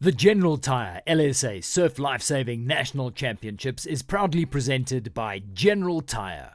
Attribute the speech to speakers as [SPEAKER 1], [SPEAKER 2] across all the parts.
[SPEAKER 1] The General Tyre LSA Surf Lifesaving National Championships is proudly presented by General Tyre.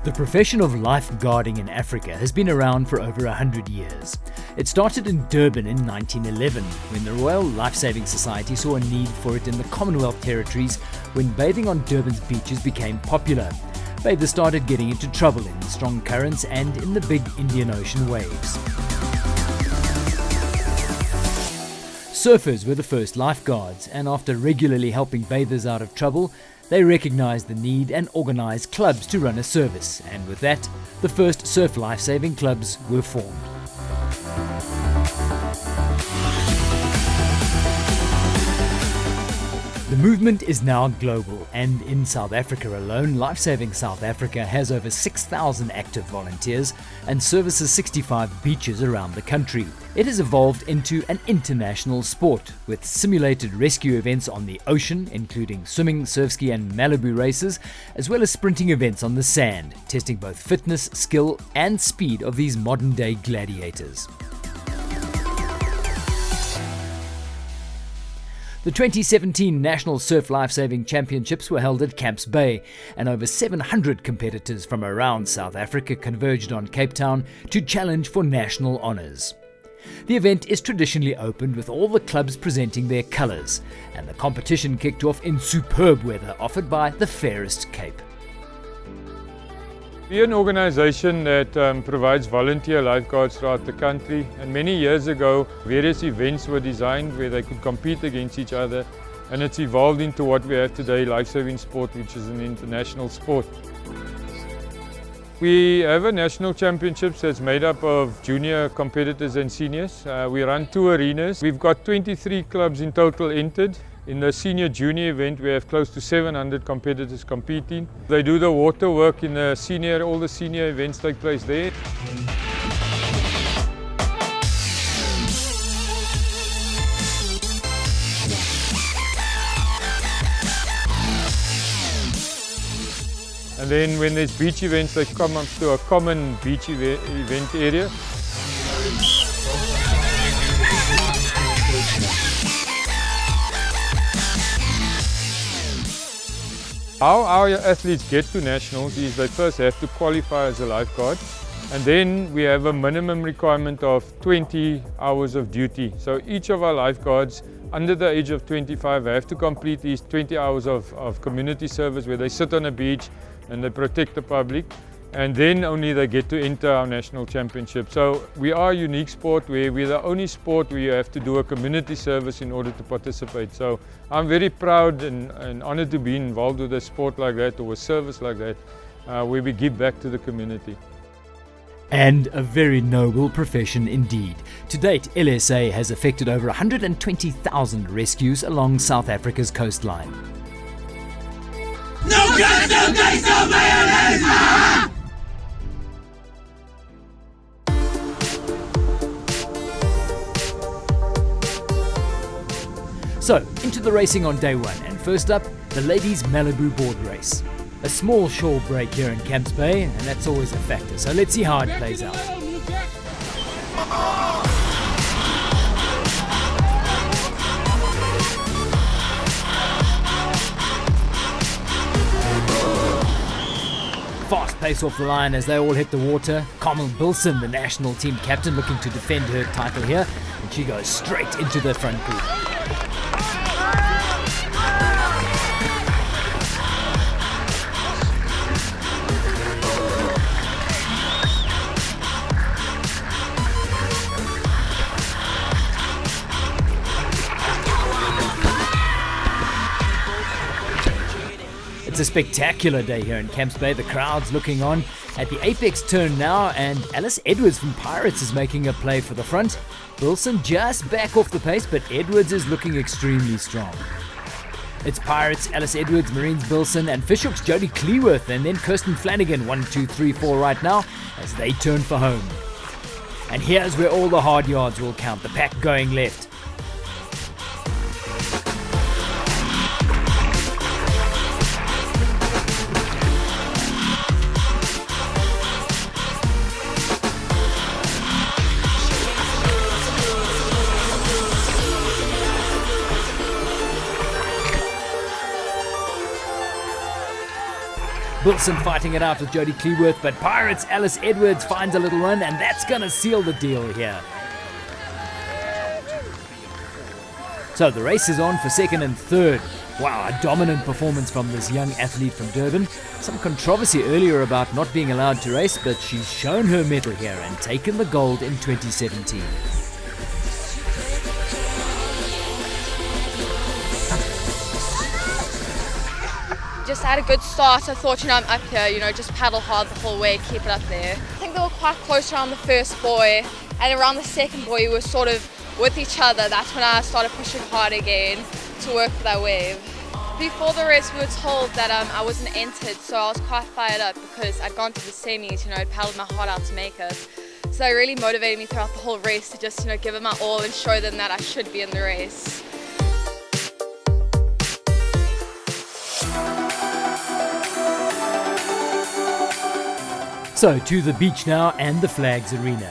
[SPEAKER 1] The profession of lifeguarding in Africa has been around for over 100 years. It started in Durban in 1911 when the Royal Lifesaving Society saw a need for it in the Commonwealth territories when bathing on Durban's beaches became popular. Bathers started getting into trouble in strong currents and in the big Indian Ocean waves. Surfers were the first lifeguards, and after regularly helping bathers out of trouble, they recognised the need and organised clubs to run a service, and with that, the first surf lifesaving clubs were formed. The movement is now global, and in South Africa alone, Lifesaving South Africa has over 6,000 active volunteers and services 65 beaches around the country. It has evolved into an international sport with simulated rescue events on the ocean, including swimming, surf ski and Malibu races, as well as sprinting events on the sand, testing both fitness, skill and speed of these modern-day gladiators. The 2017 National Surf Lifesaving Championships were held at Camps Bay, and over 700 competitors from around South Africa converged on Cape Town to challenge for national honours. The event is traditionally opened with all the clubs presenting their colours, and the competition kicked off in superb weather offered by the fairest Cape.
[SPEAKER 2] We're an organisation that provides volunteer lifeguards throughout the country, and many years ago various events were designed where they could compete against each other, and it's evolved into what we have today, lifesaving sport, which is an international sport. We have a national championships that's made up of junior competitors and seniors. We run 2 arenas. We've got 23 clubs in total entered. In the senior-junior event, we have close to 700 competitors competing. They do the water work in the senior, all the senior events take place there. And then when there's beach events, they come up to a common beach event area. How our athletes get to nationals is they first have to qualify as a lifeguard, and then we have a minimum requirement of 20 hours of duty. So each of our lifeguards under the age of 25 have to complete these 20 hours of community service where they sit on a beach and they protect the public, and then only they get to enter our national championship. So we are a unique sport where we're the only sport where you have to do a community service in order to participate. So I'm very proud and honoured to be involved with a sport like that or a service like that where we give back to the community.
[SPEAKER 1] And a very noble profession indeed. To date, LSA has effected over 120,000 rescues along South Africa's coastline.
[SPEAKER 3] No guns, no dice, no mayonnaise!
[SPEAKER 1] So, into the racing on day one, and first up, the ladies' Malibu board race. A small shore break here in Camps Bay, and that's always a factor, so let's see how it plays out. Fast pace off the line as they all hit the water. Carmel Bilson, the national team captain, looking to defend her title here, and she goes straight into the front group. It's a spectacular day here in Camps Bay. The crowd's looking on at the apex turn now, and Alice Edwards from Pirates is making a play for the front. Wilson just back off the pace, but Edwards is looking extremely strong. It's Pirates, Alice Edwards, Marines Bilson, and Fishhook's Jodie Cleworth, and then Kirsten Flanagan, 1, 2, 3, 4 right now, as they turn for home. And here's where all the hard yards will count, the pack going left. Wilson fighting it out with Jodie Cleworth, but Pirates' Alice Edwards finds a little run, and that's going to seal the deal here. So the race is on for second and third. Wow, a dominant performance from this young athlete from Durban. Some controversy earlier about not being allowed to race, but she's shown her mettle here and taken the gold in 2017.
[SPEAKER 4] Just had a good start. I thought, I'm up here, just paddle hard the whole way, keep it up there. I think they were quite close around the first buoy, and around the second buoy we were sort of with each other. That's when I started pushing hard again to work for that wave. Before the race we were told that I wasn't entered, so I was quite fired up because I'd gone to the semis, I'd paddled my heart out to make it. So that really motivated me throughout the whole race to just, give it my all and show them that I should be in the race.
[SPEAKER 1] So to the beach now and the Flags Arena.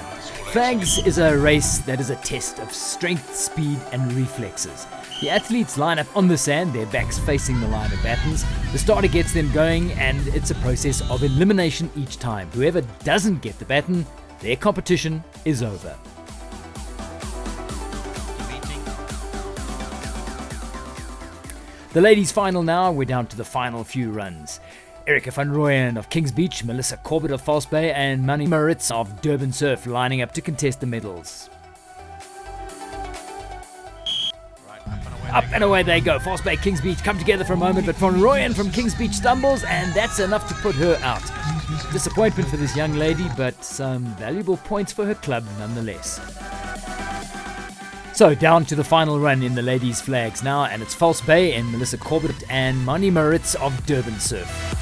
[SPEAKER 1] Flags is a race that is a test of strength, speed and reflexes. The athletes line up on the sand, their backs facing the line of battens. The starter gets them going, and it's a process of elimination each time. Whoever doesn't get the baton, their competition is over. The ladies' final now, we're down to the final few runs. Erica van Rooyen of Kings Beach, Melissa Corbett of False Bay, and Manny Maritz of Durban Surf lining up to contest the medals. Up and away they go. False Bay, Kings Beach come together for a moment, but van Rooyen from Kings Beach stumbles, and that's enough to put her out. Disappointment for this young lady, but some valuable points for her club nonetheless. So down to the final run in the ladies' flags now, and it's False Bay and Melissa Corbett and Manny Maritz of Durban Surf.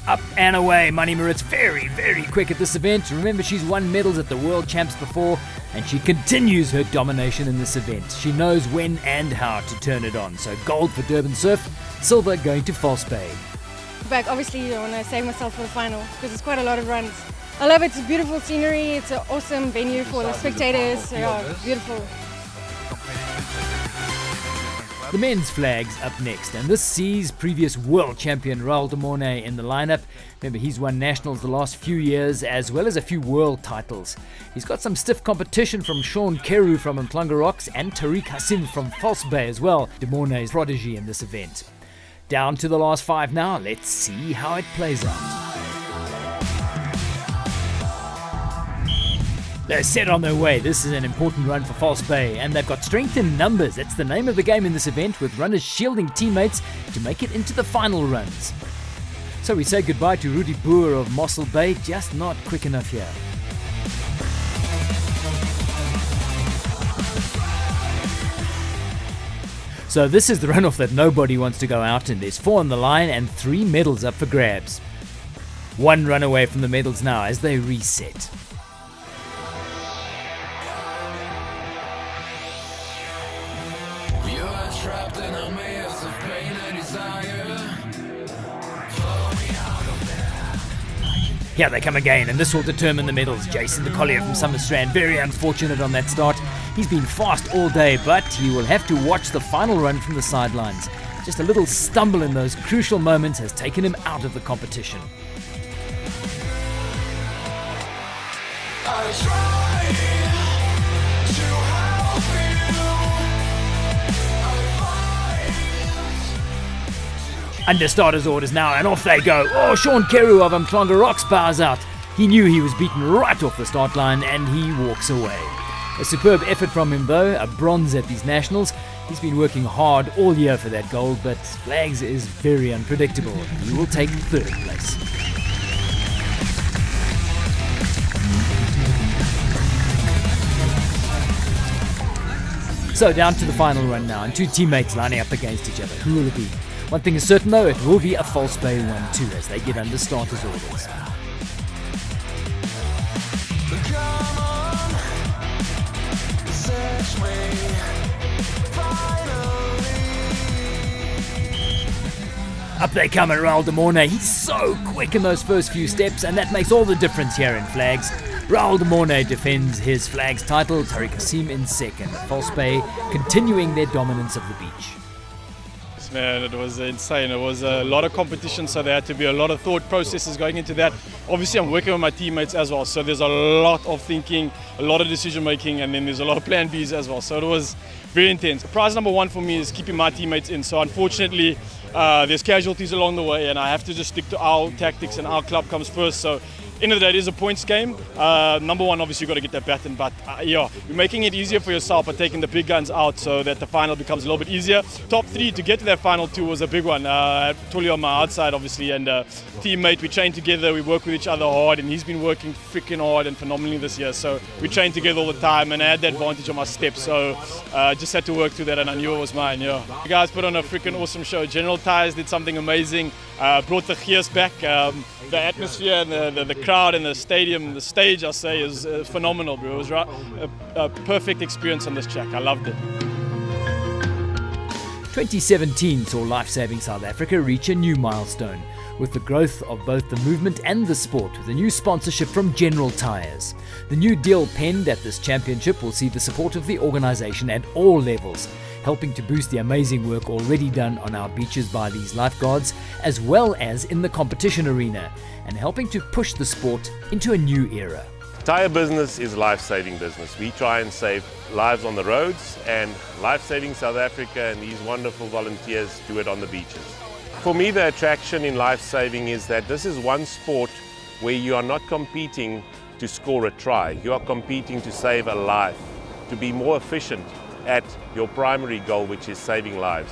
[SPEAKER 1] Up and away, Manny Maritz, very, very quick at this event. Remember, she's won medals at the World Champs before, and she continues her domination in this event. She knows when and how to turn it on. So gold for Durban Surf, silver going to False Bay.
[SPEAKER 5] Back, obviously, I want to save myself for the final because it's quite a lot of runs. I love it. It's beautiful scenery. It's an awesome venue for the spectators. Yeah, beautiful.
[SPEAKER 1] The men's flag's up next, and this sees previous world champion Raul de Mornay in the lineup. Remember, he's won nationals the last few years, as well as a few world titles. He's got some stiff competition from Sean Keru from Umhlanga Rocks and Tariq Hassim from False Bay as well, de Mornay's prodigy in this event. Down to the last five now. Let's see how it plays out. They're set on their way. This is an important run for False Bay, and they've got strength in numbers. That's the name of the game in this event, with runners shielding teammates to make it into the final runs. So we say goodbye to Rudy Boer of Mossel Bay, just not quick enough here. So this is the runoff that nobody wants to go out in. There's 4 on the line and 3 medals up for grabs. 1 run away from the medals now as they reset. Here they come again, and this will determine the medals. Jason de Collier from Summerstrand, very unfortunate on that start. He's been fast all day, but he will have to watch the final run from the sidelines. Just a little stumble in those crucial moments has taken him out of the competition. Under starters orders now, and off they go. Oh, Sean Keru of Umhlanga Rocks bows out. He knew he was beaten right off the start line, and he walks away. A superb effort from him though, a bronze at these nationals. He's been working hard all year for that gold, but Flags is very unpredictable. He will take third place. So down to the final run now, and two teammates lining up against each other. Who will it be? One thing is certain though, it will be a false bay 1-2 as they get under starters orders. Up they come at Raul de Mornay. He's so quick in those first few steps, and that makes all the difference here in Flags. Raul de Mornay defends his Flags title, Tariq Hassim in second. False Bay continuing their dominance of the beach.
[SPEAKER 6] Man, it was insane. It was a lot of competition, so there had to be a lot of thought processes going into that. Obviously, I'm working with my teammates as well, so there's a lot of thinking, a lot of decision making, and then there's a lot of plan Bs as well. So it was very intense. Prize number one for me is keeping my teammates in. So unfortunately, there's casualties along the way, and I have to just stick to our tactics, and our club comes first. So end of the day, it is a points game. Number one, obviously, you've got to get that baton, but you're making it easier for yourself by taking the big guns out so that the final becomes a little bit easier. Top three to get to that final two was a big one. Totally on my outside, obviously, and teammate, we train together, we work with each other hard, and he's been working freaking hard and phenomenally this year. So we train together all the time, and I had the advantage on my steps, so just had to work through that, and I knew it was mine. You guys put on a freaking awesome show. General Tyres did something amazing, brought the gears back. The atmosphere and the crowd and the stadium, the stage, I say, is phenomenal, bro. It was a perfect experience on this track. I loved it.
[SPEAKER 1] 2017 saw Life Saving South Africa reach a new milestone with the growth of both the movement and the sport with a new sponsorship from General Tyres. The new deal penned at this championship will see the support of the organisation at all levels, helping to boost the amazing work already done on our beaches by these lifeguards, as well as in the competition arena, and helping to push the sport into a new era.
[SPEAKER 7] Tyre business is life-saving business. We try and save lives on the roads, and Life Saving South Africa and these wonderful volunteers do it on the beaches. For me, the attraction in life saving is that this is one sport where you are not competing to score a try. You are competing to save a life, to be more efficient at your primary goal, which is saving lives,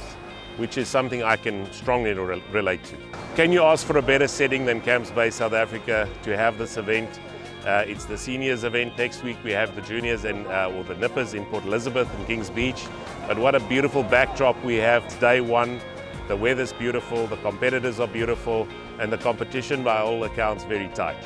[SPEAKER 7] which is something I can strongly relate to. Can you ask for a better setting than Camps Bay, South Africa, to have this event? It's the seniors event. Next week we have the juniors and or the nippers in Port Elizabeth and Kings Beach. But what a beautiful backdrop we have. It's day one. The weather's beautiful, the competitors are beautiful, and the competition by all accounts very tight.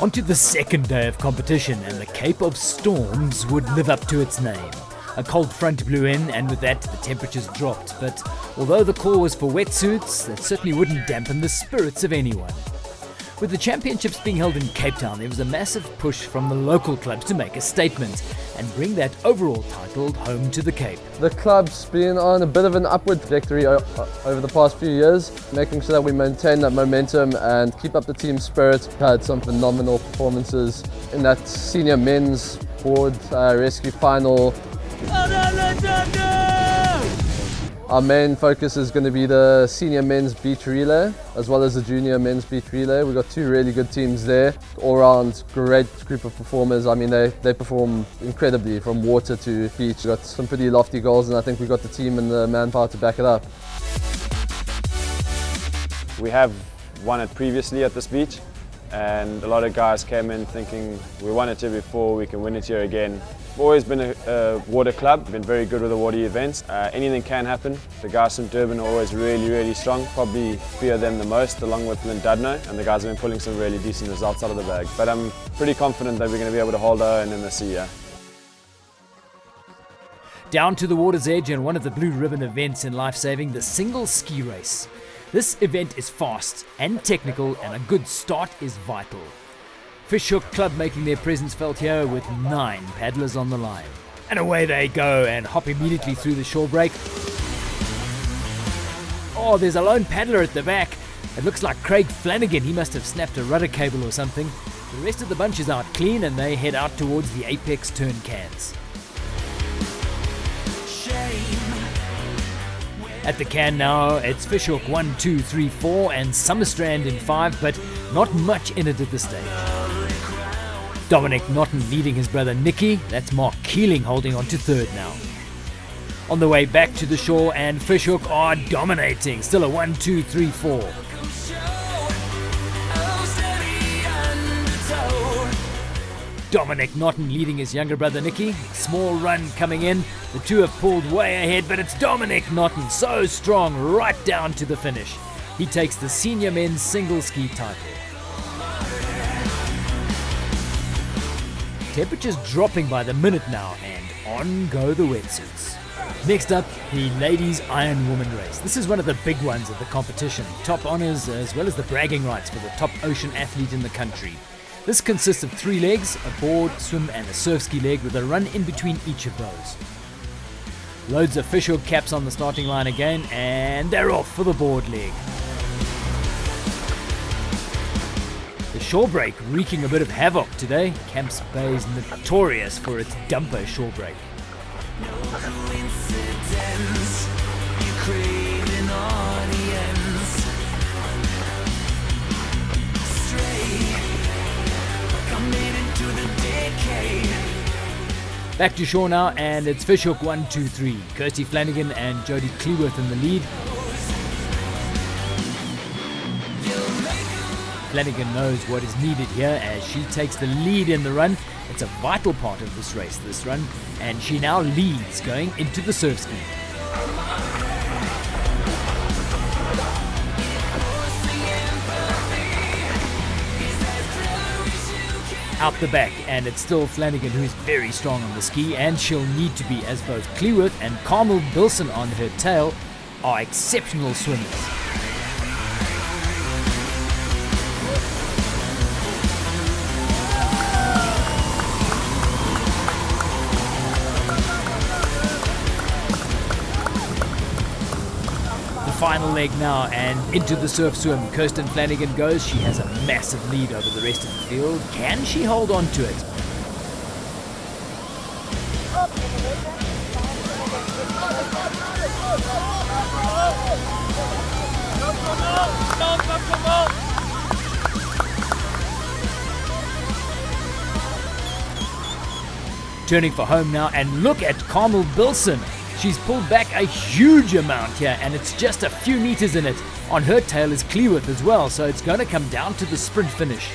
[SPEAKER 1] Onto the second day of competition, and the Cape of Storms would live up to its name. A cold front blew in, and with that the temperatures dropped, but although the call was for wetsuits, that certainly wouldn't dampen the spirits of anyone. With the championships being held in Cape Town, there was a massive push from the local clubs to make a statement and bring that overall title home to the Cape.
[SPEAKER 8] The club's been on a bit of an upward trajectory over the past few years, making sure that we maintain that momentum and keep up the team spirit. We've had some phenomenal performances in that senior men's board rescue final. Our main focus is going to be the senior men's beach relay as well as the junior men's beach relay. We've got two really good teams there. All round great group of performers. I mean, they perform incredibly from water to beach. We've got some pretty lofty goals, and I think we've got the team and the manpower to back it up.
[SPEAKER 9] We have won it previously at this beach, and a lot of guys came in thinking we won it here before, we can win it here again. We've always been a water club, been very good with the water events. Anything can happen. The guys from Durban are always really, really strong. Probably fear them the most, along with Lindudno, and the guys have been pulling some really decent results out of the bag. But I'm pretty confident that we're going to be able to hold our own in the sea.
[SPEAKER 1] Down to the water's edge and one of the blue ribbon events in life saving, the single ski race. This event is fast and technical, and a good start is vital. Fishhook Club making their presence felt here with 9 paddlers on the line. And away they go and hop immediately through the shore break. Oh, there's a lone paddler at the back. It looks like Craig Flanagan. He must have snapped a rudder cable or something. The rest of the bunch is out clean and they head out towards the apex turn cans. At the can now, it's Fishhook 1, 2, 3, 4 and Summerstrand in 5, but not much in it at this stage. Dominic Norton leading his brother Nicky. That's Mark Keeling holding on to third now. On the way back to the shore, and Fishhook are dominating. Still a 1, 2, 3, 4. Dominic Norton leading his younger brother Nicky. Small run coming in. The two have pulled way ahead, but it's Dominic Norton, so strong, right down to the finish. He takes the senior men's single ski title. Temperatures dropping by the minute now, and on go the wetsuits. Next up, the ladies Iron Woman race. This is one of the big ones of the competition. Top honours as well as the bragging rights for the top ocean athlete in the country. This consists of 3 legs, a board, swim and a surf ski leg with a run in between each of those. Loads of fishhook caps on the starting line again, and they're off for the board leg. The shore break wreaking a bit of havoc today. Camps Bay is notorious for its dumper shore break. Back to shore now, and it's Fishhook 1, 2, 3. Kirsty Flanagan and Jodie Cleworth in the lead. Flanagan knows what is needed here as she takes the lead in the run. It's a vital part of this race, this run, and she now leads going into the surf ski. Out the back, and it's still Flanagan who is very strong on the ski, and she'll need to be, as both Cleworth and Carmel Bilson on her tail are exceptional swimmers. Final leg now, and into the surf swim Kirsten Flanagan goes. She has a massive lead over the rest of the field. Can she hold on to it? Turning for home now, and look at Carmel Bilson. She's pulled back a huge amount here, and it's just a few meters in it. On her tail is Cleworth as well, so it's going to come down to the sprint finish.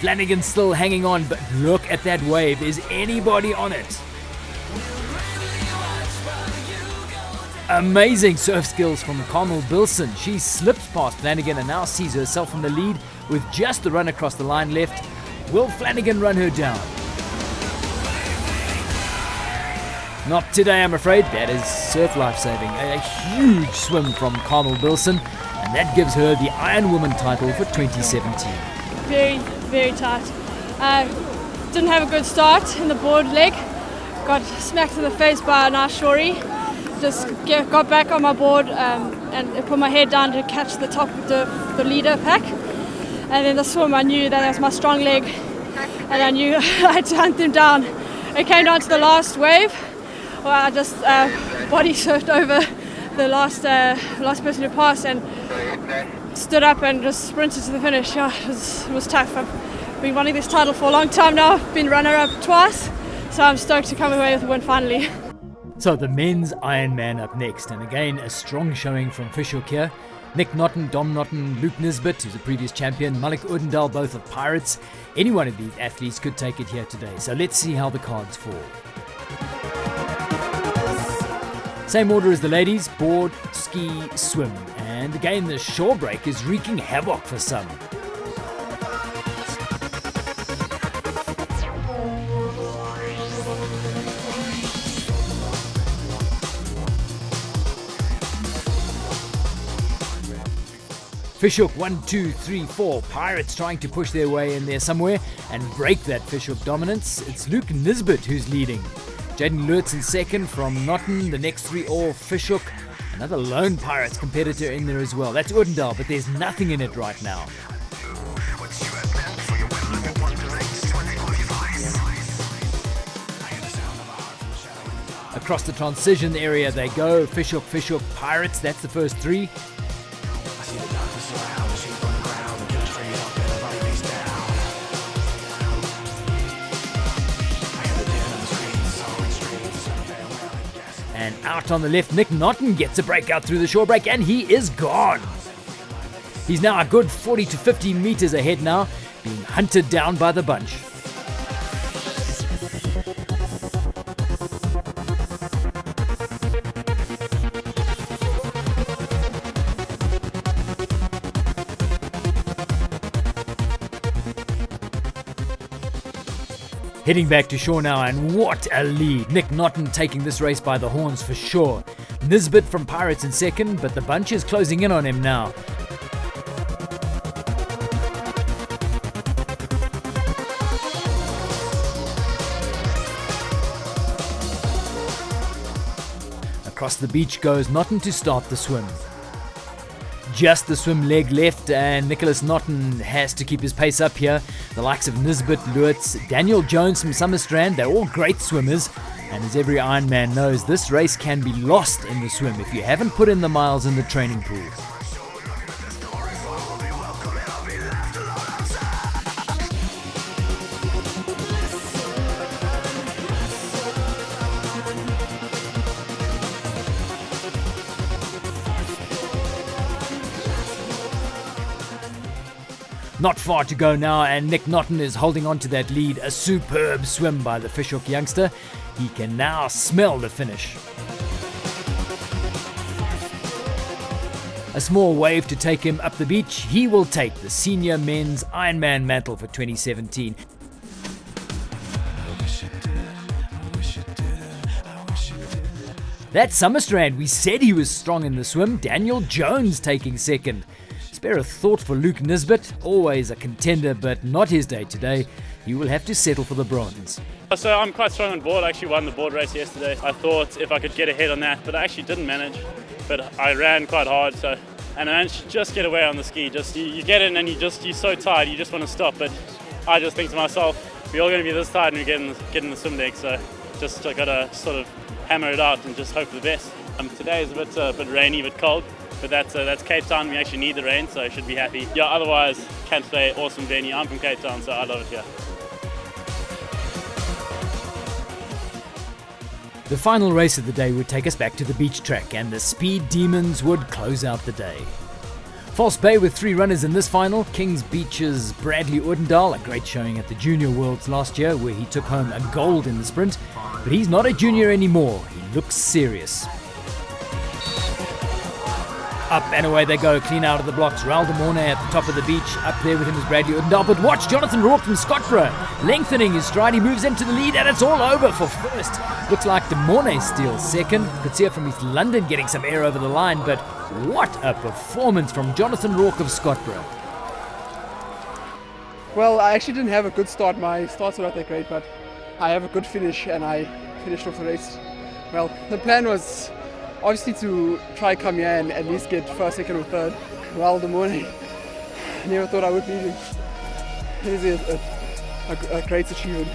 [SPEAKER 1] Flanagan's still hanging on, but look at that wave. Is anybody on it? Amazing surf skills from Carmel Bilson. She slips past Flanagan and now sees herself in the lead with just the run across the line left. Will Flanagan run her down? Not today, I'm afraid. That is surf life-saving. A huge swim from Carmel Bilson, and that gives her the Iron Woman title for 2017.
[SPEAKER 5] Very, very tight. Didn't have a good start in the board leg. Got smacked in the face by a nice shorie. Just got back on my board and put my head down to catch the top of the leader pack. And then the swim, I knew that was my strong leg, and I knew I had to hunt them down. It came down to the last wave, where I just body surfed over the last person to pass and stood up and just sprinted to the finish. Yeah, it was tough. I've been wanting this title for a long time now. I've been runner-up twice, so I'm stoked to come away with a win finally.
[SPEAKER 1] So the men's Ironman up next, and again a strong showing from Fishhook here. Nick Norton, Dom Norton, Luke Nisbet, who's a previous champion, Malik Odendaal, both of Pirates. Any one of these athletes could take it here today, so let's see how the cards fall. Same order as the ladies: board, ski, swim. And again the shore break is wreaking havoc for some. Fishhook 1, 2, 3, 4. Pirates trying to push their way in there somewhere and break that fishhook dominance. It's Luke Nisbet who's leading. Jaden Lurtz in second from Notten. The next three all fishhook. Another lone Pirates competitor in there as well. That's Odendaal, but there's nothing in it right now. Across the transition area they go. Fishhook, Fishhook, Pirates. That's the first three. And out on the left, Nick Notten gets a breakout through the shore break, and he is gone. He's now a good 40 to 50 meters ahead now, being hunted down by the bunch. Heading back to shore now, and what a lead. Nick Notten taking this race by the horns for sure. Nisbet from Pirates in second, but the bunch is closing in on him now. Across the beach goes Notten to start the swim. Just the swim leg left, and Nicholas Notten has to keep his pace up here. The likes of Nisbet, Lurtz, Daniel Jones from Summerstrand, they're all great swimmers. And as every Ironman knows, this race can be lost in the swim if you haven't put in the miles in the training pool. Not far to go now, and Nick Notten is holding on to that lead. A superb swim by the fishhook youngster. He can now smell the finish. A small wave to take him up the beach. He will take the senior men's Ironman mantle for 2017. That's Summerstrand. We said he was strong in the swim. Daniel Jones taking second. Spare a thought for Luke Nisbet, always a contender, but not his day today. He will have to settle for the bronze.
[SPEAKER 10] So I'm quite strong on board. I actually won the board race yesterday. I thought if I could get ahead on that, but I actually didn't manage. But I ran quite hard, and I managed to just get away on the ski. Just you get in and you're so tired, you just want to stop. But I just think to myself, we're all going to be this tired and we get in the swim deck. So just got to sort of hammer it out and just hope for the best. Today is a bit rainy, a bit cold. But that's Cape Town. We actually need the rain, so I should be happy. Yeah, otherwise, Camps Bay, awesome venue. I'm from Cape Town, so I love it here.
[SPEAKER 1] The final race of the day would take us back to the beach track, and the Speed Demons would close out the day. False Bay with 3 runners in this final. Kings Beach's Bradley Odendaal, a great showing at the Junior Worlds last year, where he took home a gold in the sprint. But he's not a junior anymore. He looks serious. Up and away they go, clean out of the blocks. Raul de Mornay at the top of the beach. Up there with him is Bradley Odendaal. But watch Jonathan Rourke from Scottborough lengthening his stride. He moves into the lead, and it's all over for first. Looks like de Mornay steals second. Could see it from East London getting some air over the line. But what a performance from Jonathan Rourke of Scottborough.
[SPEAKER 11] Well, I actually didn't have a good start. My starts were not that great, but I have a good finish, and I finished off the race. Well, the plan was obviously to try come here and at least get first, second or third. Well, the morning, I never thought I would beat him. It is a great achievement.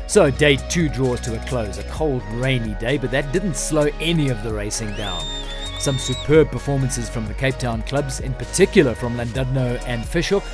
[SPEAKER 1] So day 2 draws to a close. A cold, rainy day, but that didn't slow any of the racing down. Some superb performances from the Cape Town clubs, in particular from Llandudno and Fishhook.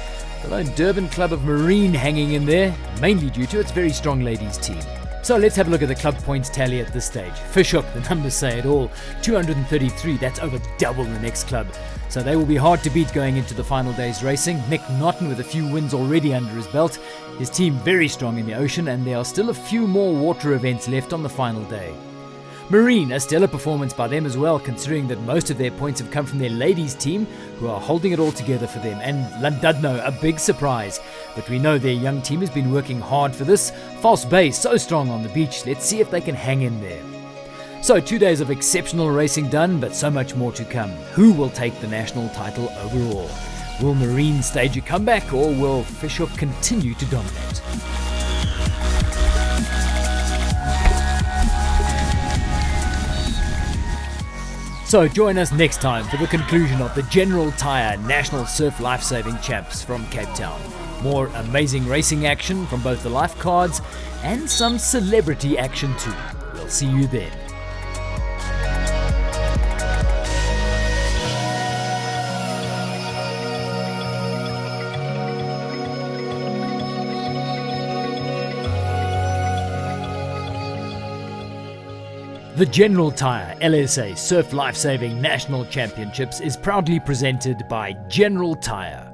[SPEAKER 1] The lone Durban club of Marine hanging in there, mainly due to its very strong ladies team. So let's have a look at the club points tally at this stage. Fishhook, the numbers say it all, 233, that's over double the next club. So they will be hard to beat going into the final day's racing. Nick Notten with a few wins already under his belt. His team very strong in the ocean, and there are still a few more water events left on the final day. Marine, a stellar performance by them as well, considering that most of their points have come from their ladies team, who are holding it all together for them. And Llandudno, a big surprise. But we know their young team has been working hard for this. False Bay, so strong on the beach. Let's see if they can hang in there. So 2 days of exceptional racing done, but so much more to come. Who will take the national title overall? Will Marine stage a comeback, or will Fishhook continue to dominate? So join us next time for the conclusion of the General Tyre National Surf Lifesaving Champs from Cape Town. More amazing racing action from both the lifeguards and some celebrity action too. We'll see you then. The General Tyre LSA Surf Lifesaving National Championships is proudly presented by General Tyre.